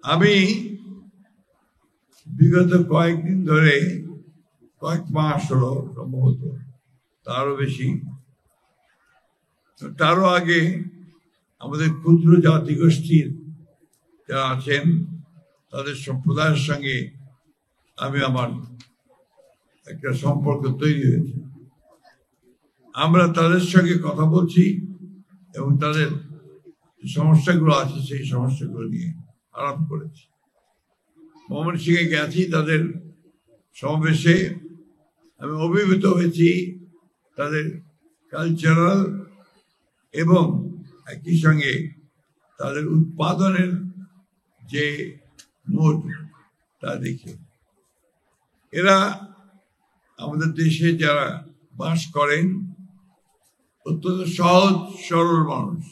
আমি বিগত কয়েকদিন ধরে, কয়েক মাস হলো সম্ভবত, তারও বেশি, তারও আগে আমাদের ক্ষুদ্র জাতিগোষ্ঠীর যারা আছেন তাদের সম্প্রদায়ের সঙ্গে আমার একটা সম্পর্ক তৈরি হয়েছে। আমরা তাদের সঙ্গে কথা বলছি এবং তাদের সমস্যাগুলো আছে সেই সমস্যাগুলো নিয়ে আলাপ করেছি। ময়মনসিংহে গেছি, তাদের সমাবেশে আমি অভিভূত হয়েছি তাদের কালচারাল এবং একই সঙ্গে তাদের উৎপাদনের যে মোড তা দেখে। এরা আমাদের দেশে যারা বাস করেন অত্যন্ত সহজ সরল মানুষ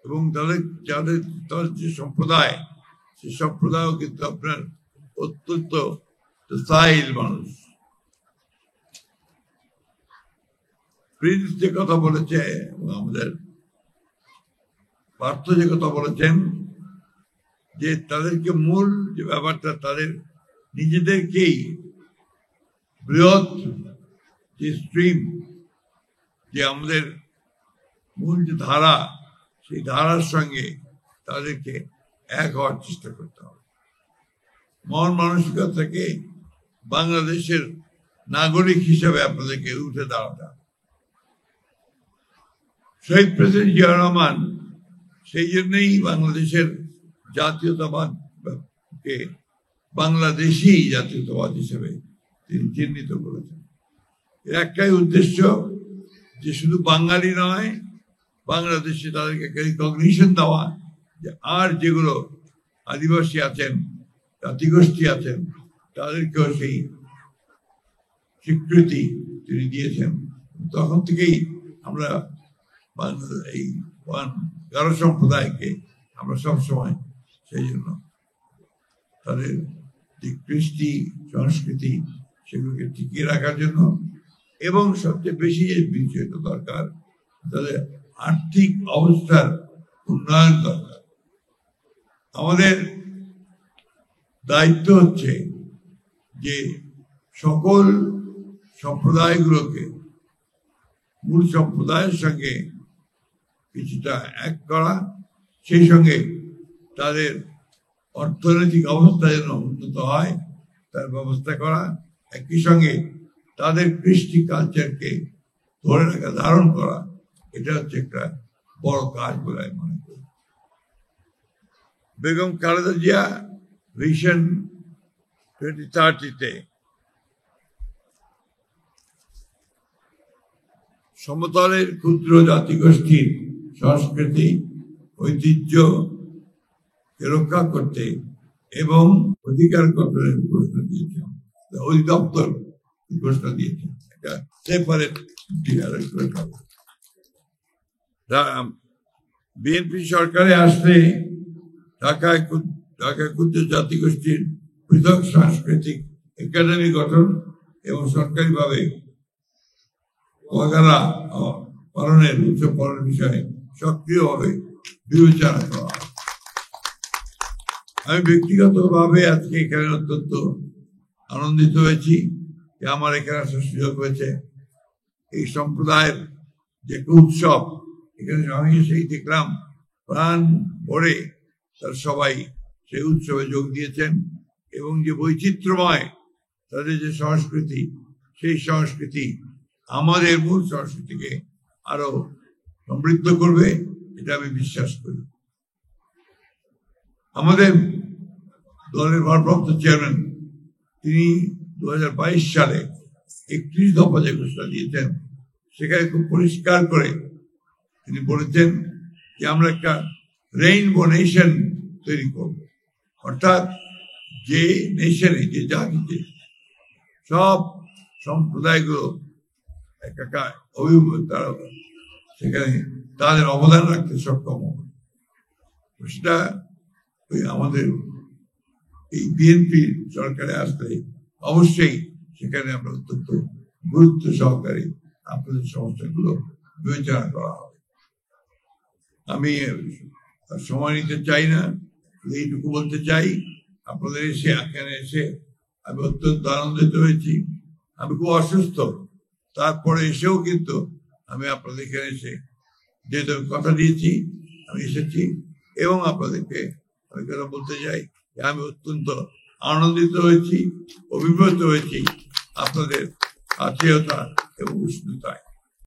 এবং তাদের যে সম্প্রদায়, সে সম্প্রদায়ও কিন্তু আপনার অত্যন্ত স্টাইল মানুষ। প্রিন্স যে কথা বলেছে এবং আমাদের পার্থ যে কথা বলেছেন যে তাদেরকে মূল যে ব্যাপারটা, তাদের নিজেদেরকেই বৃহৎ যে স্ট্রিম, যে আমাদের মূল যে ধারা, সেই ধারার সঙ্গে তাদেরকে এক হওয়ার চেষ্টা করতে হবে। মন মানসিকতা থেকে বাংলাদেশের নাগরিক হিসেবে আপনাদেরকে উঠে দাঁড়াতে হবে। শহীদ প্রেসিডেন্ট জিয়াউর রহমান সেই জন্যই বাংলাদেশের জাতীয়তাবাদকে বাংলাদেশি জাতীয়তাবাদ হিসেবে তিনি চিহ্নিত করেছেন। এর একটাই উদ্দেশ্য যে শুধু বাঙালি নয়, বাংলাদেশে তাদেরকে রিকগনিশন দেওয়া, যে আর যেগুলো আদিবাসী আছেন, জাতিগোষ্ঠী আছেন, তাদেরকেও সেই স্বীকৃতি তিনি দিয়েছেন। তখন থেকেই আমরা এই গারো সম্প্রদায়কে আমরা সবসময় সেই জন্য তাদের যে কৃষ্টি সংস্কৃতি সেগুলোকে টিকিয়ে রাখার জন্য, এবং সবচেয়ে বেশি যে বিষয়টা দরকার, তাদের আর্থিক অবস্থার উন্নয়ন দরকার। আমাদের দায়িত্ব হচ্ছে যে সকল সম্প্রদায়গুলোকে মূল সম্প্রদায়ের সঙ্গে কিছুটা এক করা, সেই সঙ্গে তাদের অর্থনৈতিক অবস্থা যেন উন্নত হয় তার ব্যবস্থা করা, একই সঙ্গে তাদের কৃষ্টি কালচারকে ধরে রাখা, ধারণ করা। এটা হচ্ছে একটা বড় কাজ বলে আমি মনে করি। বেগম খালেদা জিয়া ভিশন 2030-তে সমতলের ক্ষুদ্র জাতিগোষ্ঠীর সংস্কৃতি ঐতিহ্যকে রক্ষা করতে এবং অধিকার গঠনের ঘোষণা দিয়েছেন, অধিদপ্তর ঘোষণা দিয়েছেন। এটা সেপারেট বিএনপি সরকারে আসলে ঢাকা ক্ষুদ্র জাতিগোষ্ঠীর পৃথক সাংস্কৃতিক একাডেমি গঠন এবং সরকারিভাবে ওয়াগারা পালনের উৎসব পালনের বিষয়ে সক্রিয়ভাবে বিবেচনা করা। আমি ব্যক্তিগতভাবে আজকে এখানে অত্যন্ত আনন্দিত হয়েছি যে আমার এখানে আসার সুযোগ হয়েছে। এই সম্প্রদায়ের যে উৎসব, এখানে আমি সেই দেখলাম প্রাণ ভরে তার সবাই সেই উৎসবে যোগ দিয়েছেন এবং যে বৈচিত্র্যময় তাদের যে সংস্কৃতি, সেই সংস্কৃতি আমাদের মূল সংস্কৃতিকে আরো সমৃদ্ধ করবে, এটা আমি বিশ্বাস করি। আমাদের দলের ভারপ্রাপ্ত চেয়ারম্যান তিনি 2022 সালে 31 দফা যে ঘোষণা দিয়েছেন, সেখানে খুব পরিষ্কার করে তিনি বলেছেন যে আমরা একটা রেইনবো নেশন তৈরি করব, অর্থাৎ যে নেশনে, যে জাতিতে সব সম্প্রদায়গুলো একাকার তারা সেখানে তাদের অবদান রাখতে সক্ষম হবে। সেটা আমাদের এই বিএনপি সরকারে আসলে অবশ্যই সেখানে আমরা অত্যন্ত গুরুত্ব সহকারে আপনাদের সমস্যাগুলো বিবেচনা করা হবে। আমি সময় নিতে চাই না, এইটুকু বলতে চাই, আপনাদের এখানে এসে আমি অত্যন্ত আনন্দিত হয়েছি। আমি খুব অসুস্থ, তারপরে এসেও কিন্তু আমি আপনাদের এখানে এসে যেহেতু কথা দিয়েছি আমি এসেছি, এবং আপনাদেরকে আমি কথা বলতে চাই আমি অত্যন্ত আনন্দিত হয়েছি, অভিভূত হয়েছি আপনাদের আত্মীয়তা এবং উষ্ণতায়।